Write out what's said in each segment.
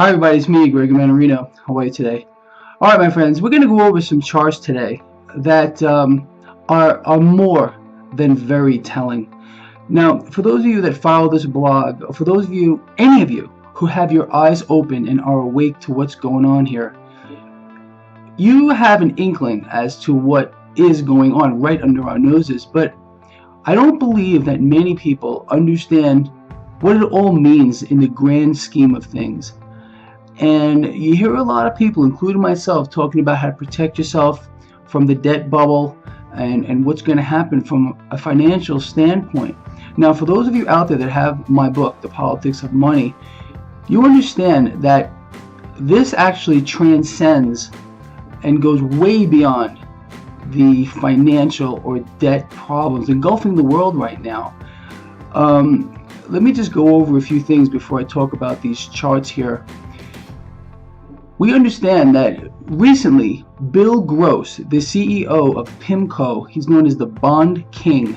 Hi everybody, it's me, Greg Manarino. How are you today? Alright my friends, we're going to go over some charts today that are more than very telling. Now, for those of you that follow this blog, or for those of you, any of you, who have your eyes open and are awake to what's going on here, you have an inkling as to what is going on right under our noses, but I don't believe that many people understand what it all means in the grand scheme of things. And you hear a lot of people, including myself, talking about how to protect yourself from the debt bubble and what's going to happen from a financial standpoint. Now, for those of you out there that have my book, The Politics of Money, you understand that this actually transcends and goes way beyond the financial or debt problems engulfing the world right now. Let me just go over a few things before I talk about these charts here. We understand that recently Bill Gross, the CEO of PIMCO, he's known as the Bond King,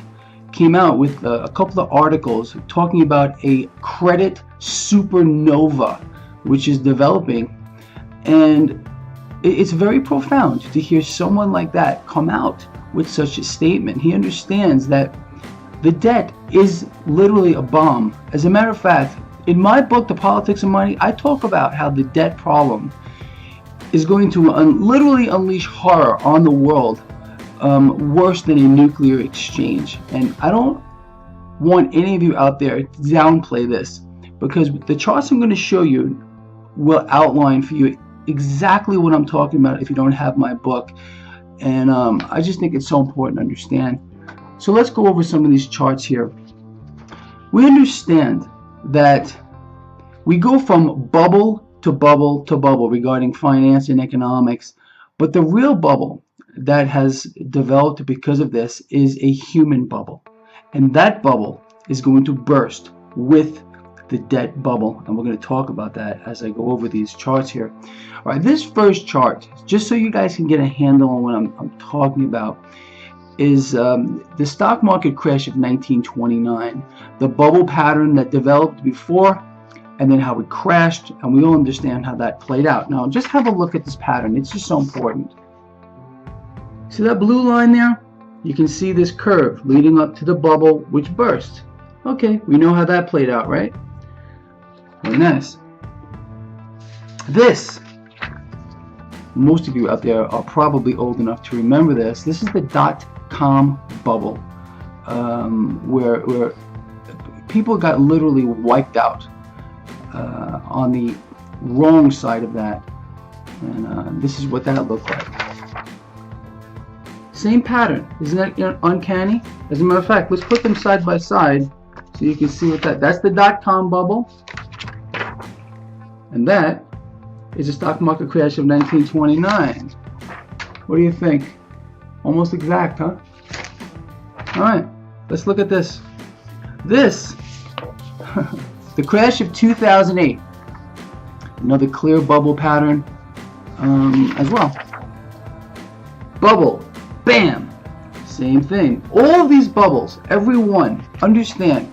came out with a couple of articles talking about a credit supernova which is developing, and it's very profound to hear someone like that come out with such a statement. He understands that the debt is literally a bomb. As a matter of fact, in my book, The Politics of Money, I talk about how the debt problem is going to literally unleash horror on the world, worse than a nuclear exchange. And I don't want any of you out there to downplay this, because the charts I'm going to show you will outline for you exactly what I'm talking about if you don't have my book. And I just think it's so important to understand. So let's go over some of these charts here. We understand that we go from bubble to bubble to bubble regarding finance and economics, but the real bubble that has developed because of this is a human bubble, and that bubble is going to burst with the debt bubble, and we're going to talk about that as I go over these charts here. All right, this first chart, just so you guys can get a handle on what I'm talking about, is the stock market crash of 1929, the bubble pattern that developed before, and then how it crashed, and we all understand how that played out. Now just have a look at this pattern. It's just so important. See that blue line there? You can see this curve leading up to the bubble which burst. Okay, we know how that played out, right? Very nice. This, most of you out there are probably old enough to remember this. This is the dot-com bubble, where people got literally wiped out on the wrong side of that, and this is what that looked like. Same pattern, isn't that uncanny? As a matter of fact, let's put them side by side so you can see what that's the dot-com bubble, and that is the stock market crash of 1929. What do you think? Almost exact, huh? Alright, let's look at this. This the crash of 2008, another clear bubble pattern as well. Bubble, bam, same thing. All of these bubbles, every one, understand,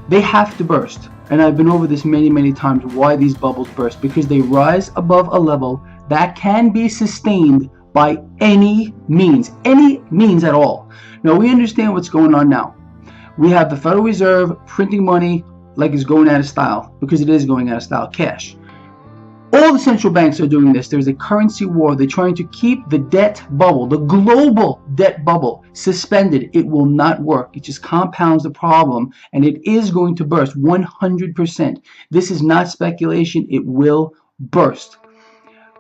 they have to burst. And I've been over this many times, why these bubbles burst. Because they rise above a level that can be sustained by any means at all. Now we understand what's going on now. We have the Federal Reserve printing money like it's going out of style, because it is going out of style, cash. All the central banks are doing this. There's a currency war. They're trying to keep the debt bubble, the global debt bubble, suspended. It will not work. It just compounds the problem, and it is going to burst 100%. This is not speculation. It will burst.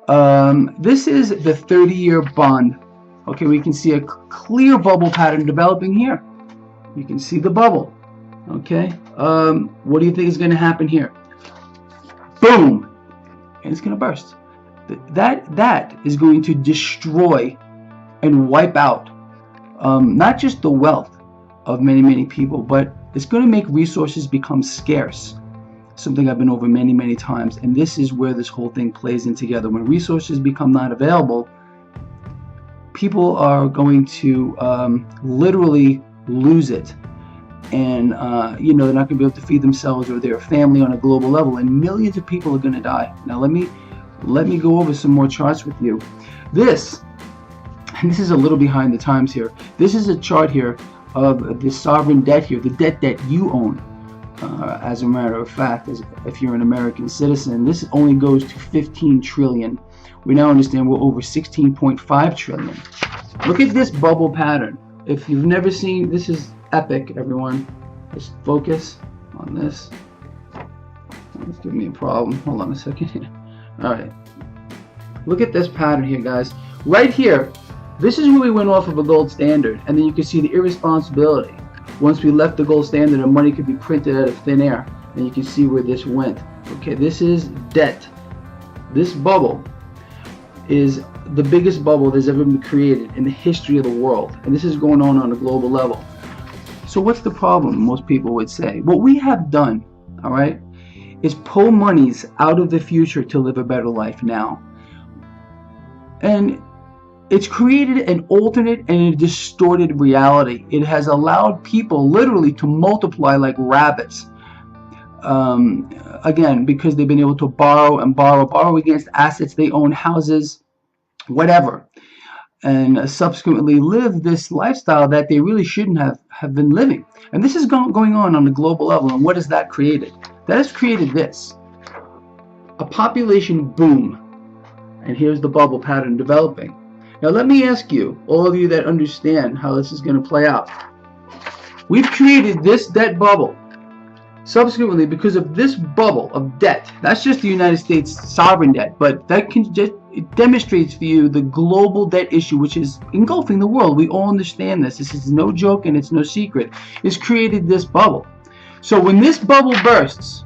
This is the 30-year bond. Okay, we can see a clear bubble pattern developing here. You can see the bubble. Okay, what do you think is going to happen here? Boom, and it's going to burst. That is going to destroy and wipe out not just the wealth of many people, but it's going to make resources become scarce. Something I've been over many times, and this is where this whole thing plays in together. When resources become not available, people are going to literally lose it. and they're not going to be able to feed themselves or their family on a global level, and millions of people are going to die. Now let me go over some more charts with you. This is a little behind the times here. This is a chart here of the sovereign debt here, the debt that you own. As a matter of fact, if you're an American citizen, this only goes to 15 trillion. We now understand we're over 16.5 trillion. Look at this bubble pattern. If you've never seen, this is epic, everyone. Just focus on this. It's giving me a problem. Hold on a second here. All right. Look at this pattern here, guys. Right here, this is where we went off of a gold standard, and then you can see the irresponsibility. Once we left the gold standard, the money could be printed out of thin air, and you can see where this went. Okay, this is debt. This bubble is the biggest bubble that's ever been created in the history of the world, and this is going on a global level. So what's the problem, most people would say? What we have done, all right, is pull monies out of the future to live a better life now. And it's created an alternate and a distorted reality. It has allowed people literally to multiply like rabbits. Again, because they've been able to borrow against assets they own, houses, whatever, and subsequently live this lifestyle that they really shouldn't have been living. And this is going on a global level. And what has that created? That has created this, a population boom. And here's the bubble pattern developing. Now let me ask you, all of you that understand how this is going to play out. We've created this debt bubble subsequently because of this bubble of debt. That's just the United States sovereign debt, but that it demonstrates for you the global debt issue, which is engulfing the world. We all understand this. This is no joke and it's no secret. It's created this bubble. So when this bubble bursts,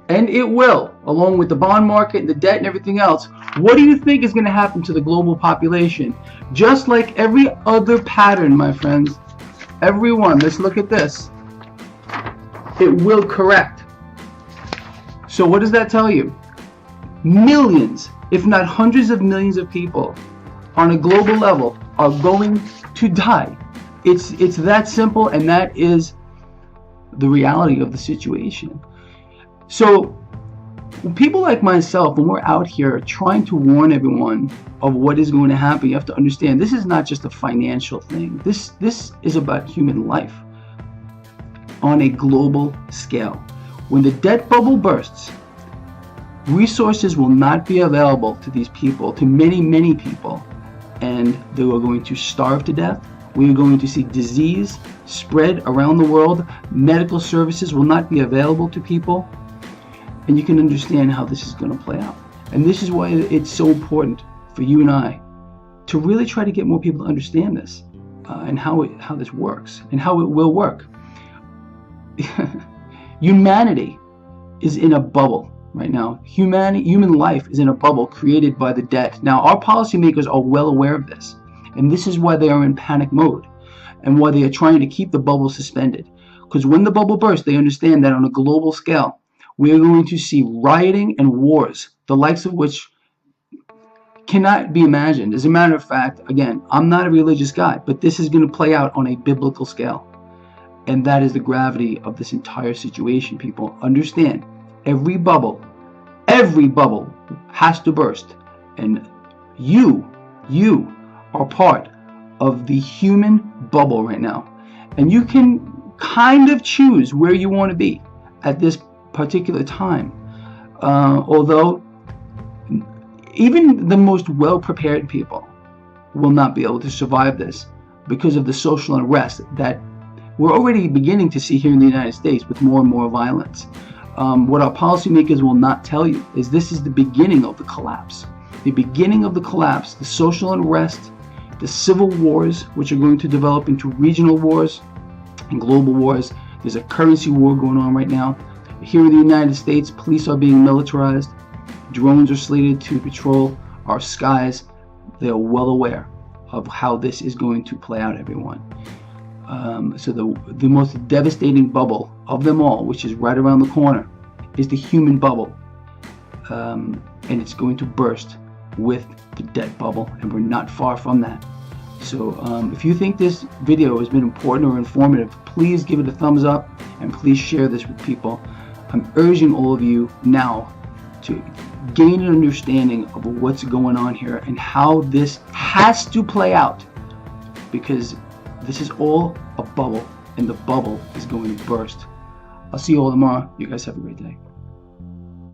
and it will, along with the bond market and the debt and everything else, what do you think is going to happen to the global population? Just like every other pattern, my friends, everyone, let's look at this. It will correct. So what does that tell you? Millions, if not hundreds of millions of people on a global level are going to die. It's that simple, and that is the reality of the situation. So people like myself, when we're out here trying to warn everyone of what is going to happen, you have to understand this is not just a financial thing. This is about human life on a global scale. When the debt bubble bursts, resources will not be available to these people, to many people, and they are going to starve to death. We are going to see disease spread around the world. Medical services will not be available to people. And you can understand how this is going to play out. And this is why it's so important for you and I to really try to get more people to understand this and how this works and how it will work. Humanity is in a bubble right now. Human life is in a bubble created by the debt. Now, our policymakers are well aware of this. And this is why they are in panic mode and why they are trying to keep the bubble suspended. Because when the bubble bursts, they understand that on a global scale, we are going to see rioting and wars, the likes of which cannot be imagined. As a matter of fact, again, I'm not a religious guy, but this is going to play out on a biblical scale. And that is the gravity of this entire situation, people. Understand, every bubble has to burst. And you are part of the human bubble right now. And you can kind of choose where you want to be at this particular time, although even the most well-prepared people will not be able to survive this because of the social unrest that we're already beginning to see here in the United States with more and more violence. What our policymakers will not tell you is this is the beginning of the collapse. The beginning of the collapse, the social unrest, the civil wars, which are going to develop into regional wars and global wars. There's a currency war going on right now. Here in the United States, police are being militarized. Drones are slated to patrol our skies. They are well aware of how this is going to play out, everyone. So the most devastating bubble of them all, which is right around the corner, is the human bubble. And it's going to burst with the debt bubble, and we're not far from that. So if you think this video has been important or informative, please give it a thumbs up and please share this with people. I'm urging all of you now to gain an understanding of what's going on here and how this has to play out, because this is all a bubble and the bubble is going to burst. I'll see you all tomorrow. You guys have a great day.